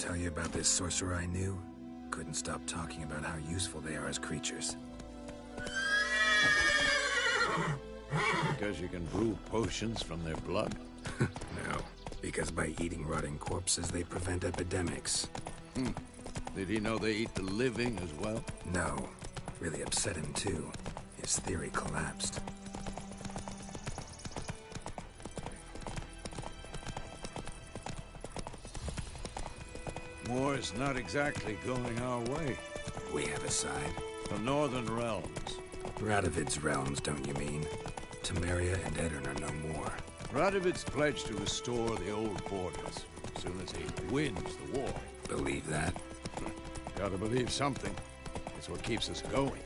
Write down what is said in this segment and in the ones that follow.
tell you about this sorcerer I knew? Couldn't stop talking about how useful they are as creatures. Because you can brew potions from their blood? No, because by eating rotting corpses, they prevent epidemics. Did he know they eat the living as well? No. Really upset him, too. His theory collapsed. War's not exactly going our way. We have a side. The Northern Realms. Radovid's realms, don't you mean? Temeria and Aedirn are no more. Radovid's pledged to restore the old borders as soon as he wins the war. Believe that? Gotta believe something. It's what keeps us going.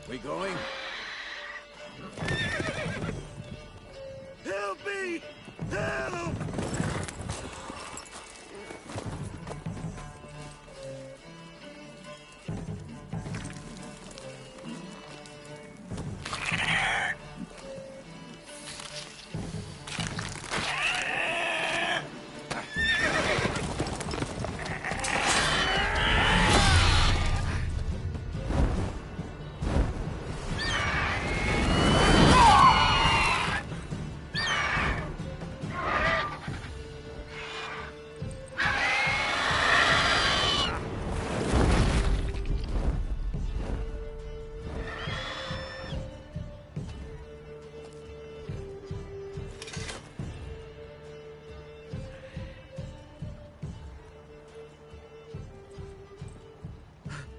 We going? Help me! Help!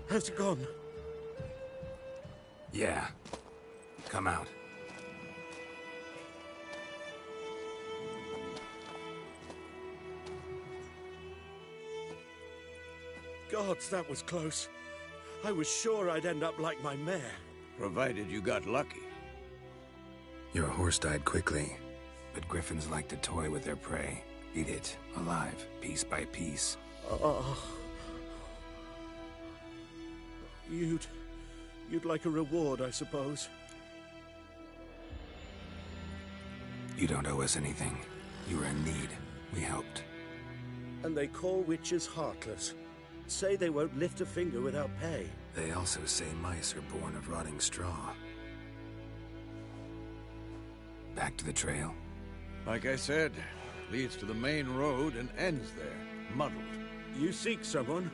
How's it gone? Yeah. Come out. Gods, that was close. I was sure I'd end up like my mare. Provided you got lucky. Your horse died quickly, but griffins like to toy with their prey. Eat it, alive, piece by piece. You'd like a reward, I suppose. You don't owe us anything. You were in need. We helped. And they call witches heartless. Say they won't lift a finger without pay. They also say mice are born of rotting straw. Back to the trail? Like I said, leads to the main road and ends there, muddled. You seek someone?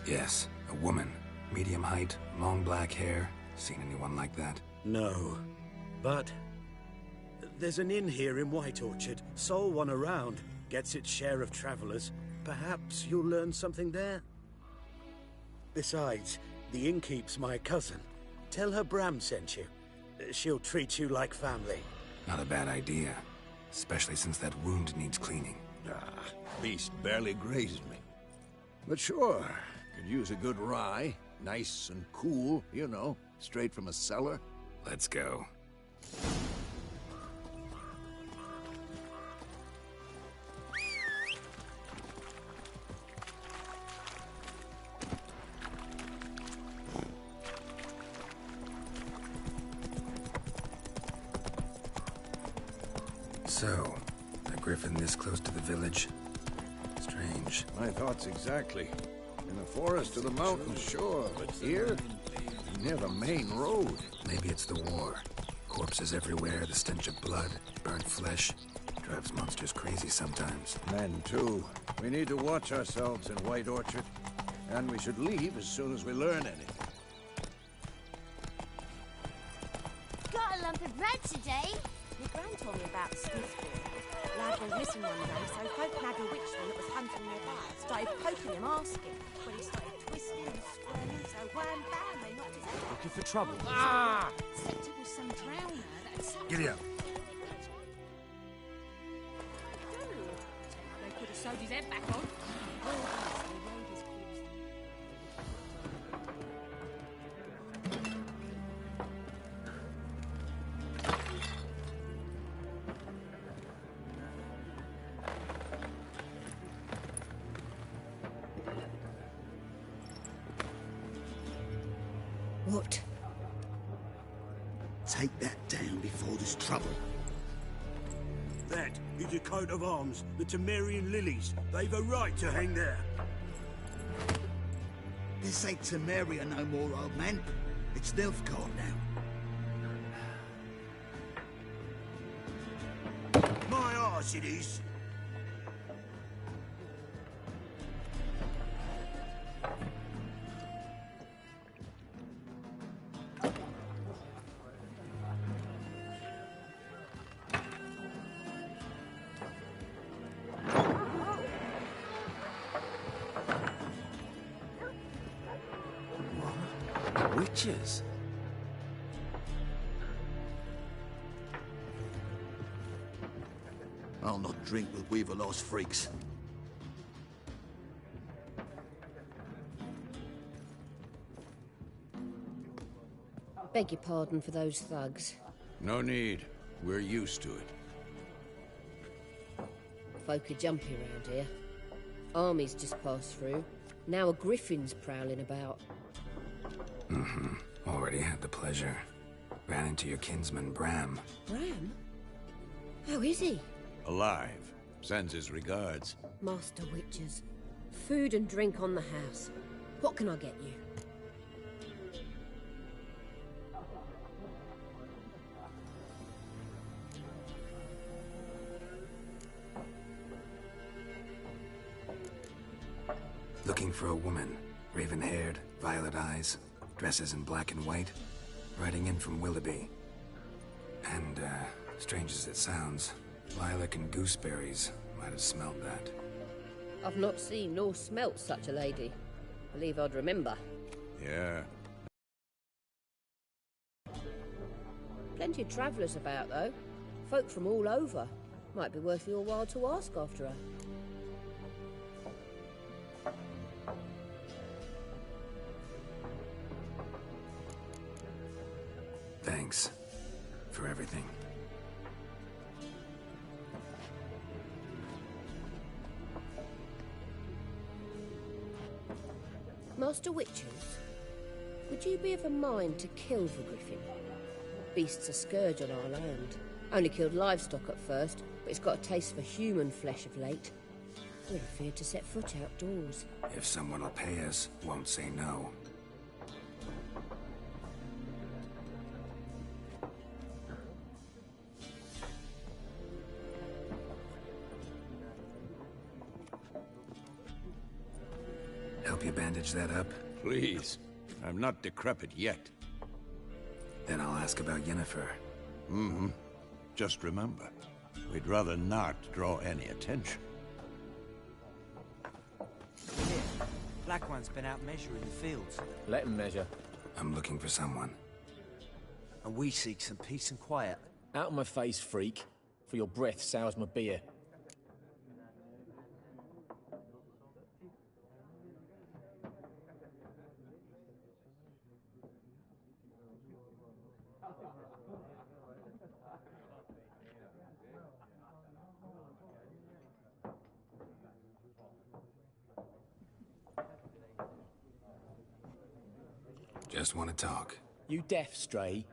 Yes, a woman. Medium height, long black hair. Seen anyone like that? No. But there's an inn here in White Orchard. Sole one around. Gets its share of travelers. Perhaps you'll learn something there? Besides, the innkeep's my cousin. Tell her Bram sent you. She'll treat you like family. Not a bad idea. Especially since that wound needs cleaning. Beast barely grazed me. But sure, could use a good rye. Nice and cool, you know, straight from a cellar. Let's go. So, a griffin this close to the village? Strange. My thoughts exactly. In the forest or the mountains, sure, but here, near the main road. Maybe it's the war. Corpses everywhere, the stench of blood, burnt flesh. Drives monsters crazy sometimes. Men, too. We need to watch ourselves in White Orchard. And we should leave as soon as we learn anything. Got a lump of bread today. My gran told me about the Smith boy. Lad went missing one day, so folk nagged a witchman that was hunting nearby. Started poking him, asking. When he started twisting and squirming, so wham bam, they knocked his head off. Looking for trouble? Said it was some drowner that had sucked Giddy up. They could have sewed his head back on. They rolled his corpse. What? Take that down before there's trouble. That is a coat of arms, the Temerian lilies. They've a right to hang there. This ain't Temeria no more, old man. It's Nilfgaard now. My arse it is. Witches? I'll not drink with Weaverlost freaks. Beg your pardon for those thugs. No need. We're used to it. Folk are jumpy around here. Armies just passed through. Now a griffin's prowling about. Already had the pleasure. Ran into your kinsman, Bram. Bram? How is he? Alive. Sends his regards. Master Witches. Food and drink on the house. What can I get you? Looking for a woman. Raven-haired, violet eyes, dresses in black and white. Riding in from Willoughby. And, strange as it sounds, lilac and gooseberries might have smelled that. I've not seen nor smelt such a lady. Believe I'd remember. Yeah. Plenty of travellers about, though. Folk from all over. Might be worth your while to ask after her. Thanks for everything. Master Witches, would you be of a mind to kill the griffin? Beast's a scourge on our land. Only killed livestock at first, but it's got a taste for human flesh of late. We're afeard to set foot outdoors. If someone will pay us, won't say no. Help you bandage that up? Please. I'm not decrepit yet. Then I'll ask about Yennefer. Just remember, we'd rather not draw any attention. Black One's been out measuring the fields. Let him measure. I'm looking for someone. And we seek some peace and quiet. Out of my face, freak. For your breath sours my beer. Just want to talk. You deaf, Stray?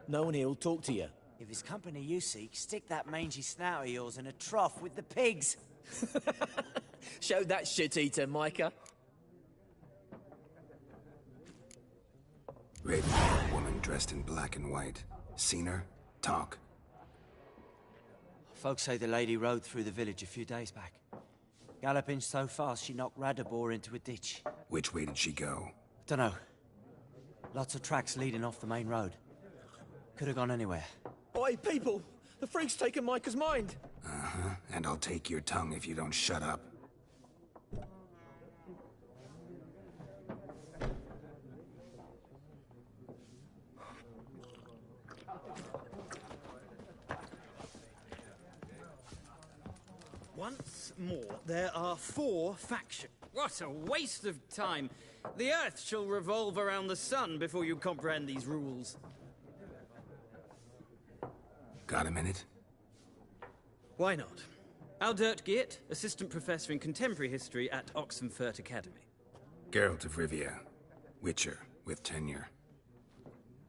No one here'll talk to you. If it's company you seek, stick that mangy snout of yours in a trough with the pigs. Show that shit-eater, Micah. Raven, woman dressed in black and white. Seen her? Talk. Folks say the lady rode through the village a few days back. Galloping so fast she knocked Radabor into a ditch. Which way did she go? Dunno. Lots of tracks leading off the main road. Could have gone anywhere. Oi, people! The freak's taken Micah's mind! And I'll take your tongue if you don't shut up. Once more, there are 4 factions. What a waste of time! The Earth shall revolve around the sun before you comprehend these rules. Got a minute? Why not? Aldert Geert, Assistant Professor in Contemporary History at Oxenfurt Academy. Geralt of Rivia. Witcher, with tenure.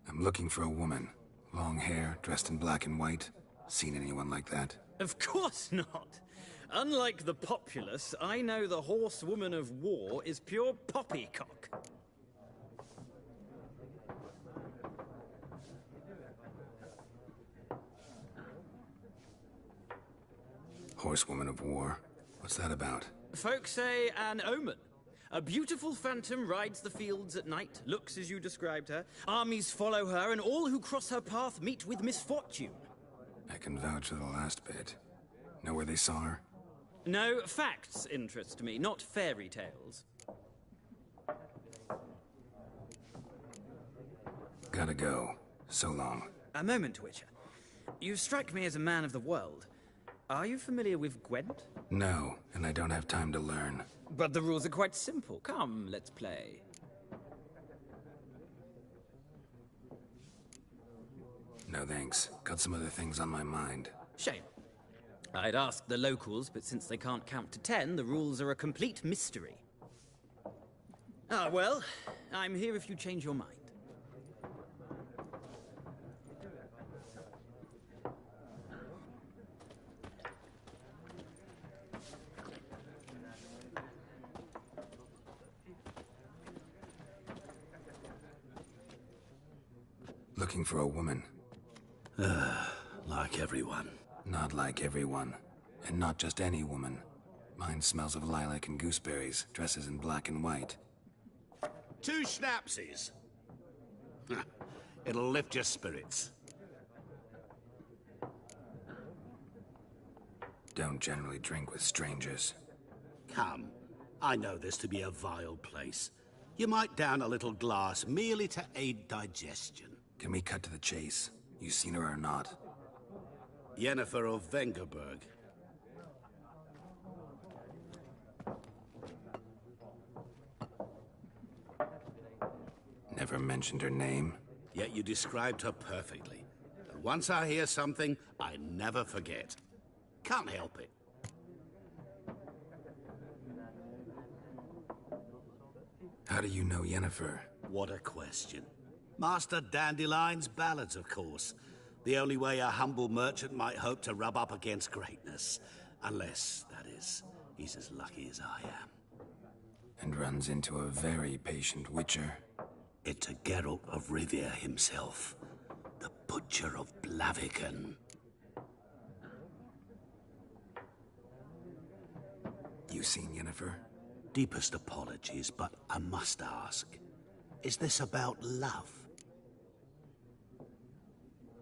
I'm looking for a woman. Long hair, dressed in black and white. Seen anyone like that? Of course not. Unlike the populace, I know the horsewoman of war is pure poppycock. Horsewoman of war? What's that about? Folk say an omen. A beautiful phantom rides the fields at night, looks as you described her. Armies follow her, and all who cross her path meet with misfortune. I can vouch for the last bit. Know where they saw her? No, facts interest me, not fairy tales. Gotta go. So long. A moment, Witcher. You strike me as a man of the world. Are you familiar with Gwent? No, and I don't have time to learn. But the rules are quite simple. Come, let's play. No thanks. Got some other things on my mind. Shame. I'd ask the locals, but since they can't count to 10, the rules are a complete mystery. Ah, well, I'm here if you change your mind. Looking for a woman. Like everyone. Not like everyone. And not just any woman. Mine smells of lilac and gooseberries, dresses in black and white. 2 schnapsies. It'll lift your spirits. Don't generally drink with strangers. Come, I know this to be a vile place. You might down a little glass merely to aid digestion. Can we cut to the chase? You seen her or not? Yennefer of Vengerberg. Never mentioned her name. Yet you described her perfectly. And once I hear something, I never forget. Can't help it. How do you know Yennefer? What a question. Master Dandelion's ballads, of course. The only way a humble merchant might hope to rub up against greatness. Unless, that is, he's as lucky as I am. And runs into a very patient witcher. Into Geralt of Rivia himself. The Butcher of Blaviken. You seen Yennefer? Deepest apologies, but I must ask. Is this about love?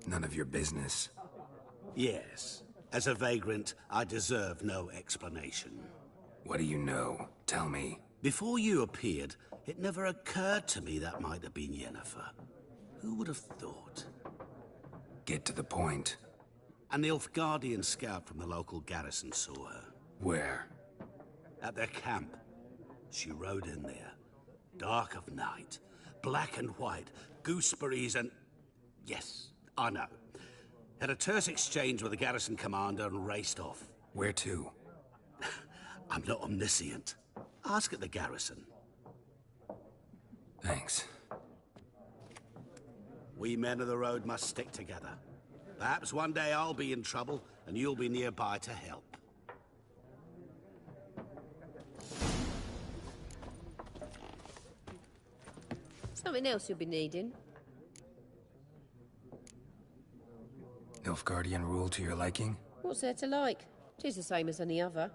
None of your business. Yes. As a vagrant, I deserve no explanation. What do you know? Tell me. Before you appeared, it never occurred to me that might have been Yennefer. Who would have thought? Get to the point. An Nilfgaardian scout from the local garrison saw her. Where? At their camp. She rode in there. Dark of night. Black and white. Gooseberries and... Yes, I know. Had a terse exchange with the garrison commander and raced off. Where to? I'm not omniscient. Ask at the garrison. Thanks. We men of the road must stick together. Perhaps one day I'll be in trouble, and you'll be nearby to help. Something else you'll be needing. Nilfgaardian rule to your liking? What's there to like? 'Tis the same as any other.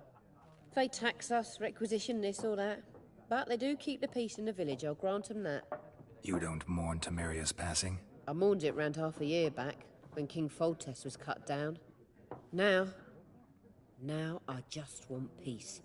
They tax us, requisition this or that. But they do keep the peace in the village, I'll grant them that. You don't mourn Temeria's passing? I mourned it round half a year back, when King Foltest was cut down. Now I just want peace.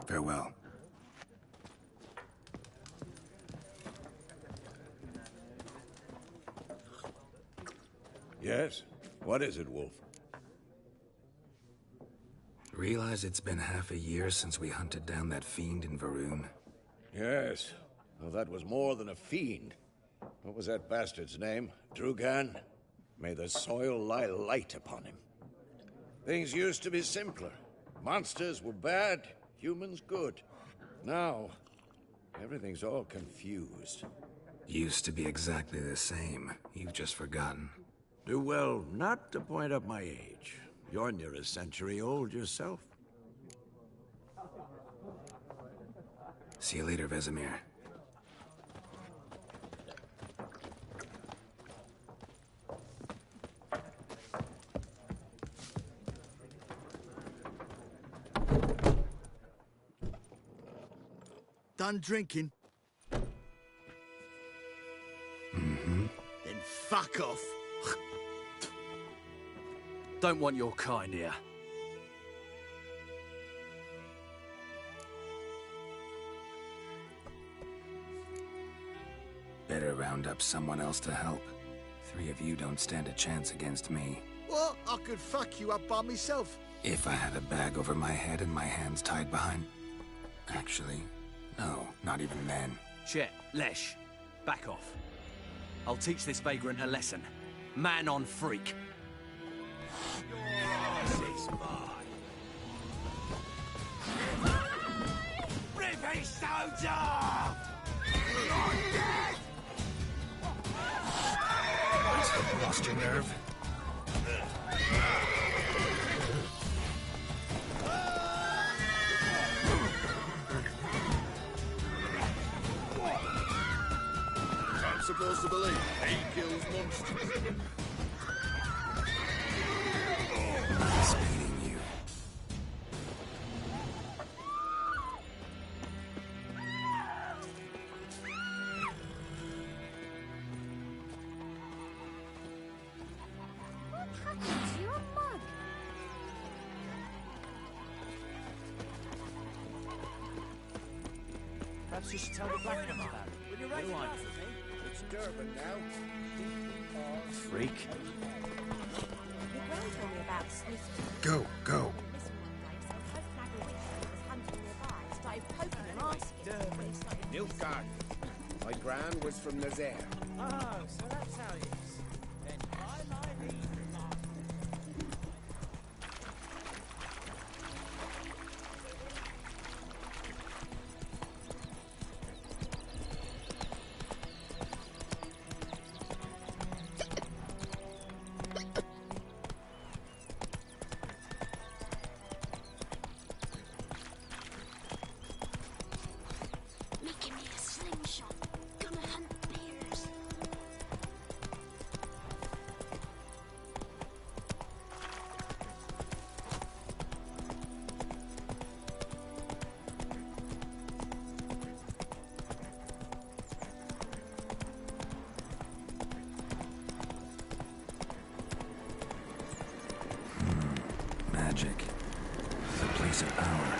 Farewell. Yes? What is it, Wolf? Realize it's been half a year since we hunted down that fiend in Varun? Yes. Well, that was more than a fiend. What was that bastard's name? Drugan? May the soil lie light upon him. Things used to be simpler. Monsters were bad, humans good. Now, everything's all confused. Used to be exactly the same. You've just forgotten. Do well not to point up my age. You're near a century old yourself. See you later, Vesemir. Done drinking? Mm-hmm. Then fuck off. Don't want your kind here. Better round up someone else to help. 3 of you don't stand a chance against me. What? I could fuck you up by myself. If I had a bag over my head and my hands tied behind... Actually, no, not even then. Shit, Lesh, back off. I'll teach this vagrant a lesson. Man on freak. It's mine. Rip his stones off! You're dead! Lost your nerve? I'm supposed to believe he kills monsters. Nice meeting you. What happened to your mug? Perhaps you should tell the Black Ones about it. Will you raise a glass at me? It's Durban now. Freak. Your gran told me about Smith. Go, go. Listen one day, so Pope Magawitch was hunting nearby. Started poking him, asking. When he started Nilfgaard. My gran was from Nazaire. Oh, so that's how it is. Then I lie thee. Making me a slingshot. Gonna hunt bears. Magic. The place of power.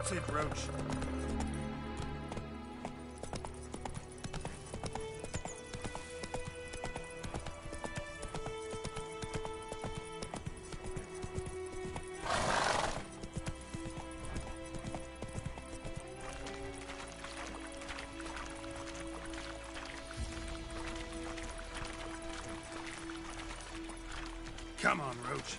That's it, Roach. Come on, Roach.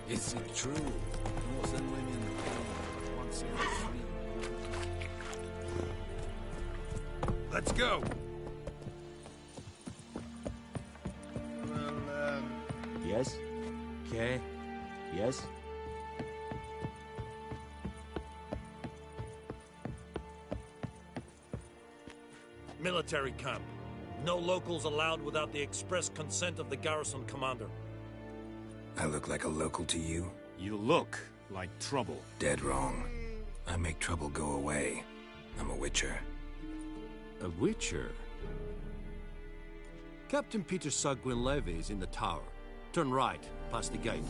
Is it true? Northern women once every 3 months. Let's go. Yes? Okay. Yes? Military camp. No locals allowed without the express consent of the garrison commander. I look like a local to you? You look like trouble. Dead wrong. I make trouble go away. I'm a witcher. A witcher? Captain Peter Sagwin Levy is in the tower. Turn right, past the gate.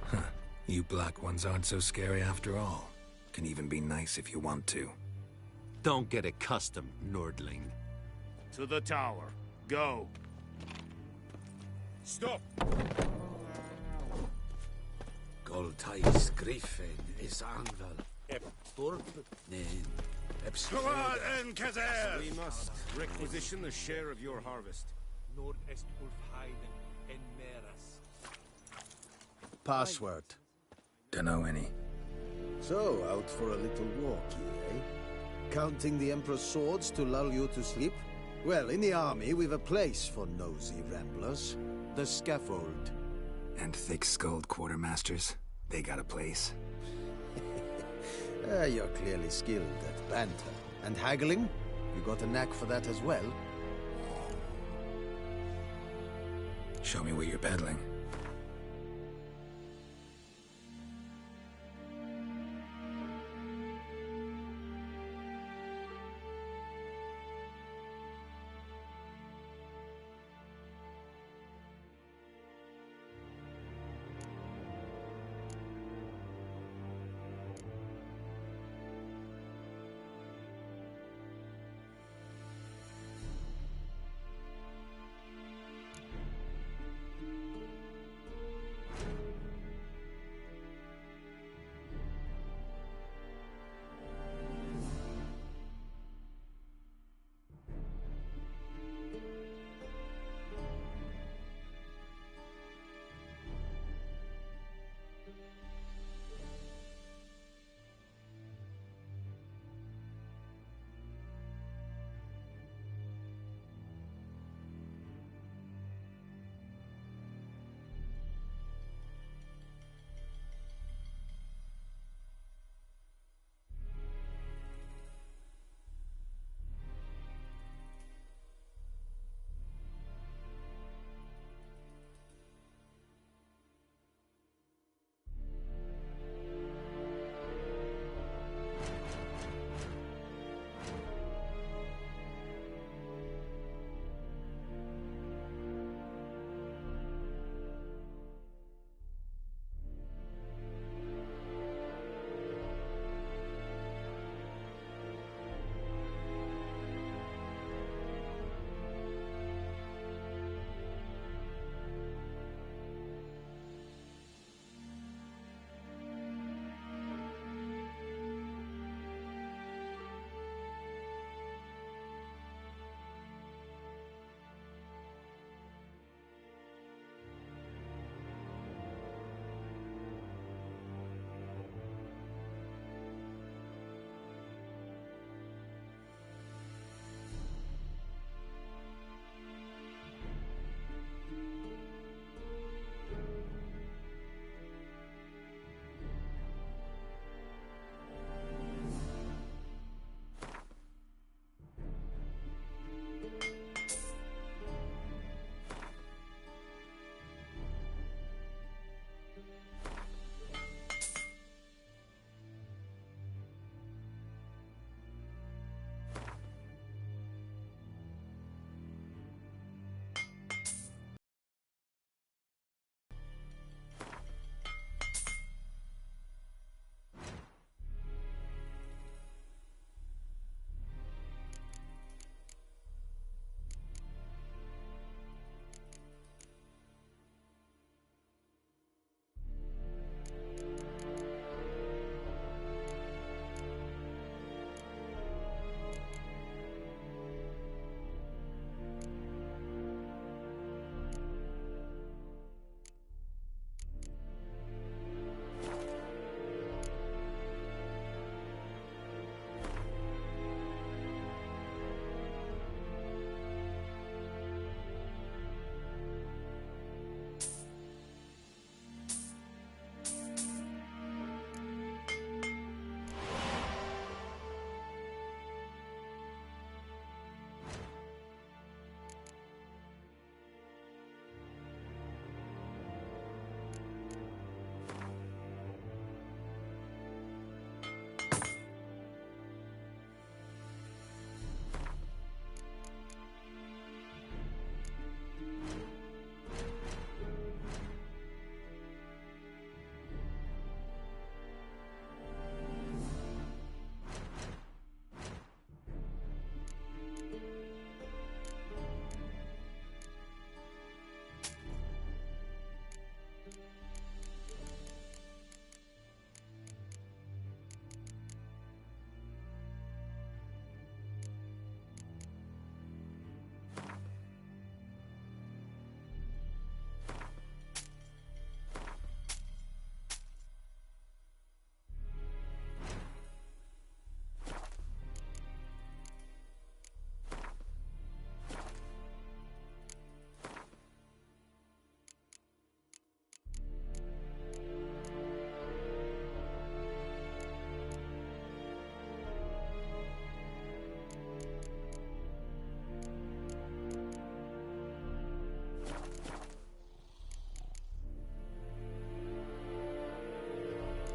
Huh. You black ones aren't so scary after all. Can even be nice if you want to. Don't get accustomed, Nordling. To the tower. Go. Stop! Goltais Griffin is Anval. Eptorp? Nen. Come on, Encazer! We must requisition the share of your harvest. Nord est Ulfheiden en Meras. Password. Dunno any. So, out for a little walk, eh? Counting the Emperor's swords to lull you to sleep? Well, in the army, we've a place for nosy ramblers. The scaffold. And thick-skulled quartermasters? They got a place. You're clearly skilled at banter. And haggling? You got a knack for that as well? Show me what you're peddling.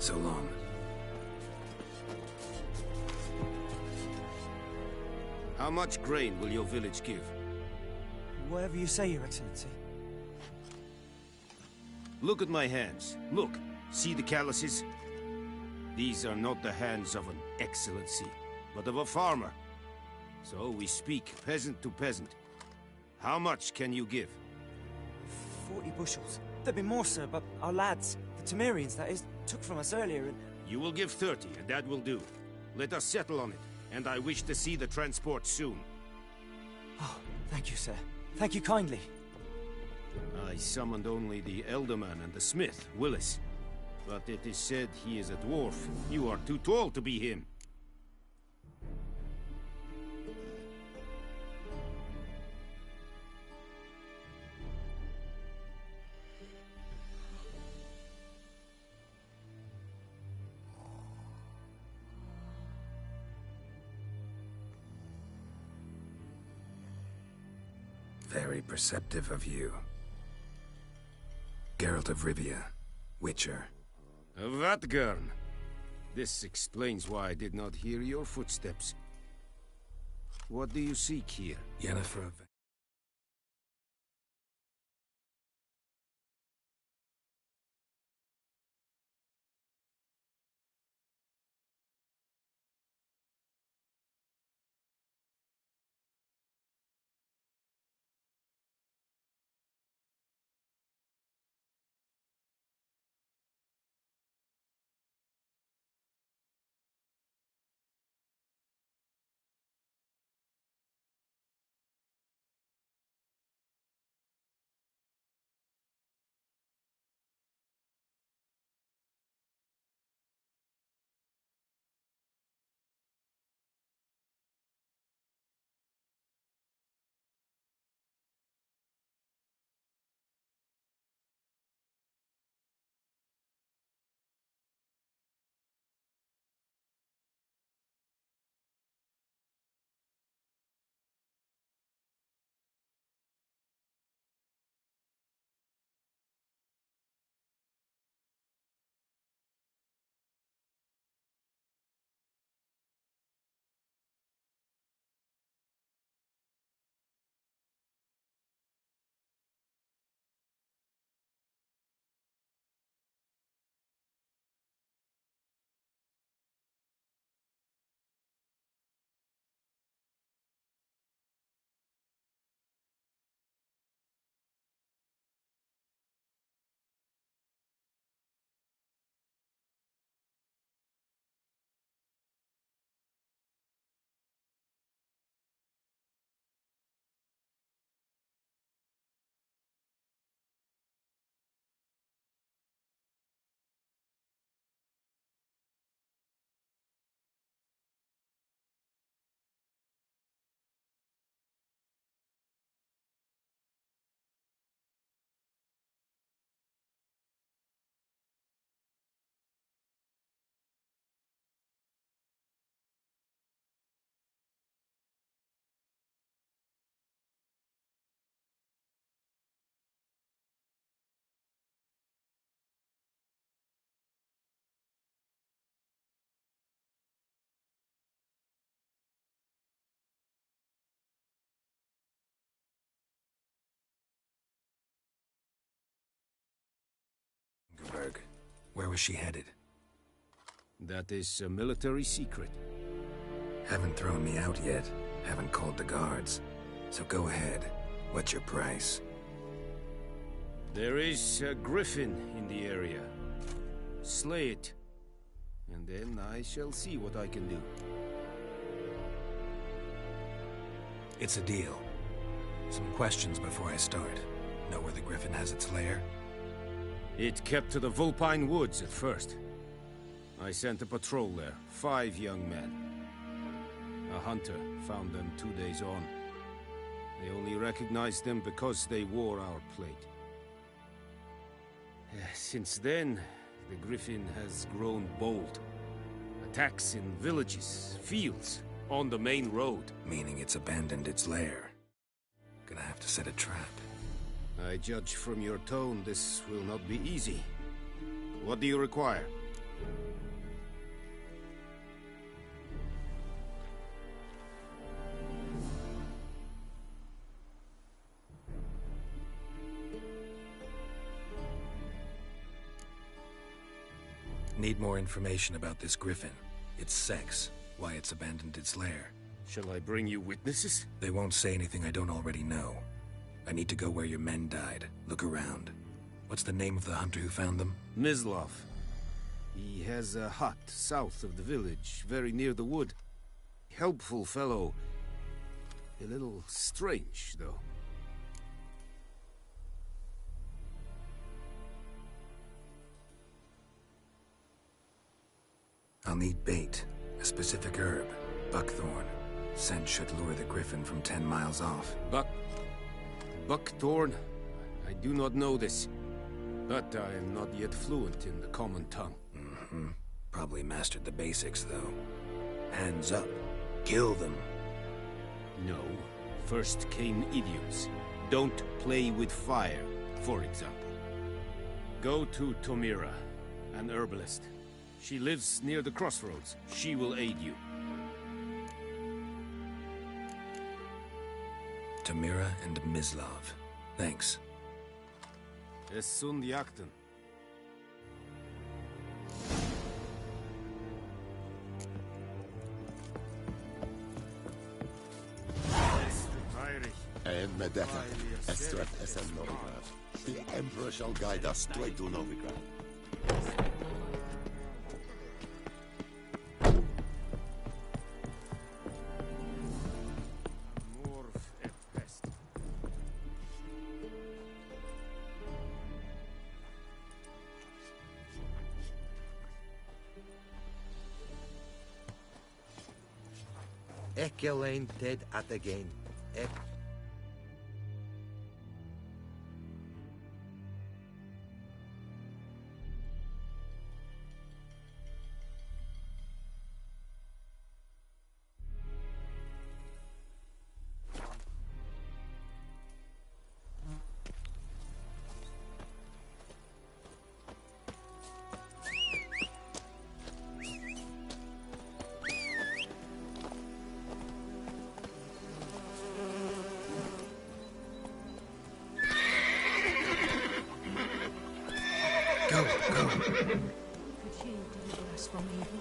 So long. How much grain will your village give? Whatever you say, Your Excellency. Look at my hands. Look. See the calluses? These are not the hands of an excellency, but of a farmer. So we speak peasant to peasant. How much can you give? 40 bushels. There'd be more, sir, but our lads, the Temerians, that is, took from us earlier and... You will give 30, and that will do. Let us settle on it, and I wish to see the transport soon. Oh, thank you, sir. Thank you kindly. I summoned only the Elderman and the smith, Willis. But it is said he is a dwarf. You are too tall to be him. Very perceptive of you. Geralt of Rivia, Witcher. Vatgern. This explains why I did not hear your footsteps. What do you seek here? Yennefer of... Where was she headed? That is a military secret. Haven't thrown me out yet. Haven't called the guards. So go ahead. What's your price? There is a griffin in the area. Slay it. And then I shall see what I can do. It's a deal. Some questions before I start. Know where the griffin has its lair? It kept to the Vulpine Woods at first. I sent a patrol there, 5 young men. A hunter found them 2 days on. They only recognized them because they wore our plate. Since then, the griffin has grown bold. Attacks in villages, fields, on the main road. Meaning it's abandoned its lair. Gonna have to set a trap. I judge from your tone this will not be easy. What do you require? Need more information about this griffin. Its sex, why it's abandoned its lair. Shall I bring you witnesses? They won't say anything I don't already know. I need to go where your men died. Look around. What's the name of the hunter who found them? Mislav. He has a hut south of the village, very near the wood. Helpful fellow. A little strange, though. I'll need bait. A specific herb. Buckthorn. Scent should lure the griffin from 10 miles off. Buckthorn? I do not know this. But I am not yet fluent in the common tongue. Mm-hmm. Probably mastered the basics, though. Hands up. Kill them. No. First came idioms. Don't play with fire, for example. Go to Tomira, an herbalist. She lives near the crossroads. She will aid you. Tomira and Mislav. Thanks. Es sunt jakten. And Medeka, Estret es en Novigrad. The Emperor shall guide us straight to Novigrad. Ekelain dead at again. Go. Could you deliver us from evil?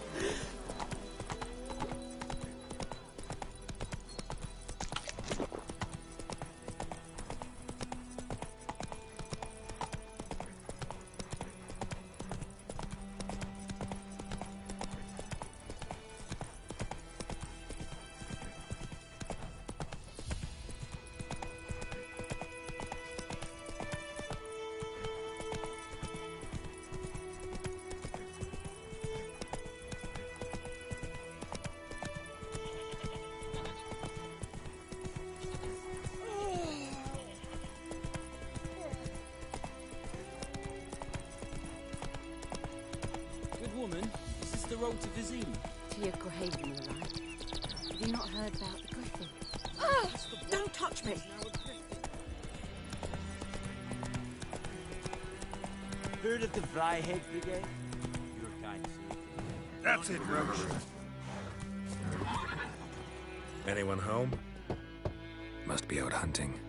Woman, is this the road to Vizim? To your Grahaven, all right. Have you not heard about the griffin? Ah! Don't touch me! Heard of the Flyhead Brigade? Your kind, sir. That's it, Roach. Anyone home? Must be out hunting.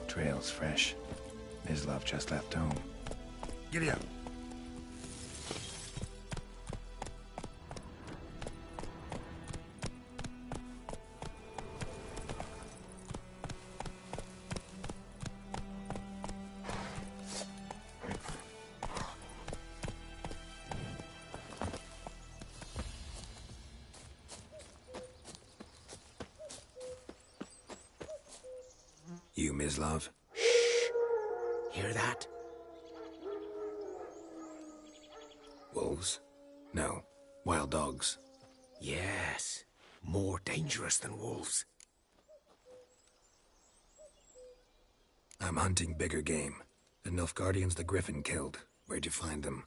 Trail's fresh. Mislav just left home. Giddy up. You, Mislav? Hear that? Wolves? No. Wild dogs. Yes. More dangerous than wolves. I'm hunting bigger game. The Nilfgaardians the Griffin killed. Where'd you find them?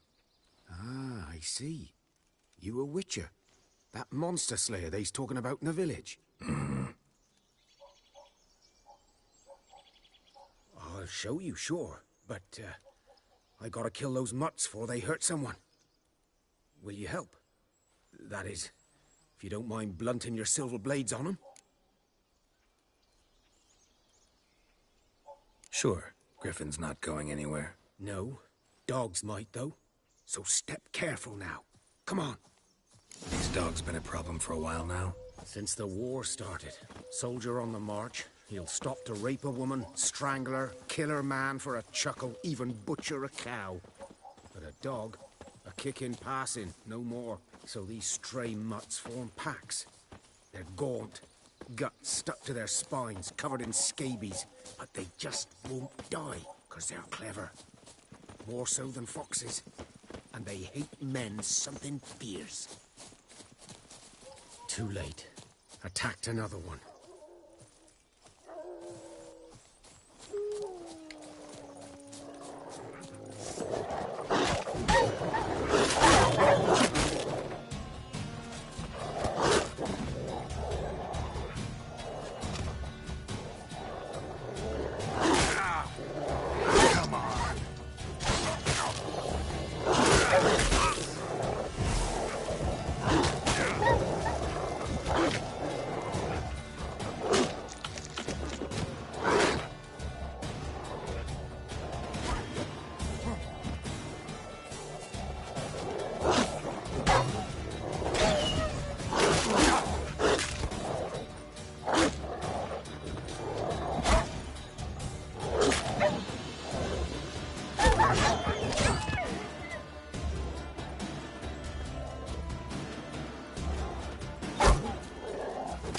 Ah, I see. You a witcher. That monster slayer they's talking about in the village. I'll show you, sure. But, I gotta kill those mutts before they hurt someone. Will you help? That is, if you don't mind blunting your silver blades on them. Sure. Griffin's not going anywhere. No. Dogs might, though. So step careful now. Come on. These dogs been a problem for a while now? Since the war started. Soldier on the march. He'll stop to rape a woman, strangle her, kill her man for a chuckle, even butcher a cow. But a dog, a kick in passing, no more. So these stray mutts form packs. They're gaunt, guts stuck to their spines, covered in scabies. But they just won't die, 'cause they're clever. More so than foxes. And they hate men something fierce. Too late. Attacked another one.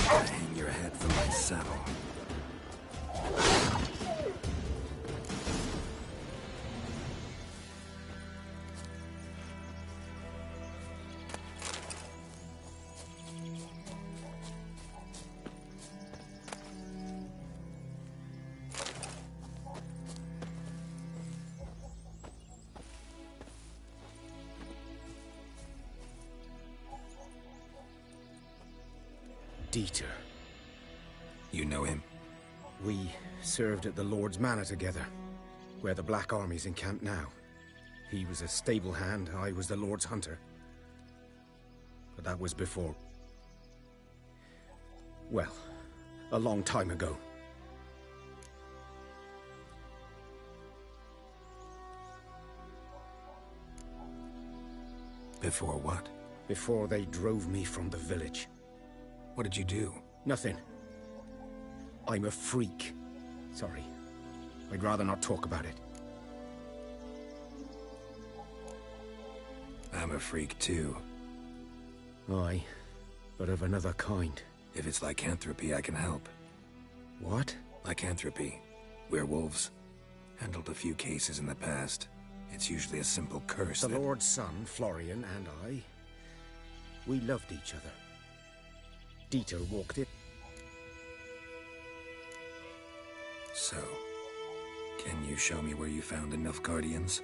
Hang your head from my saddle. Dieter. You know him? We served at the Lord's Manor together, where the Black Army's encamped now. He was a stable hand, I was the Lord's hunter. But that was before... well, a long time ago. Before what? Before they drove me from the village. What did you do? Nothing. I'm a freak. Sorry. I'd rather not talk about it. I'm a freak too. Aye, but of another kind. If it's lycanthropy, I can help. What? Lycanthropy. Werewolves. Handled a few cases in the past. It's usually a simple curse. The Lord's son, Florian, and I, we loved each other. Dieter walked it. So, can you show me where you found the Nilfgaardians?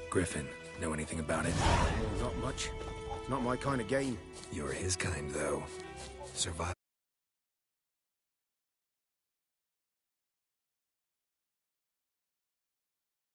Griffin, know anything about it? Oh, not much. Not my kind of game. You're his kind, though. Survive.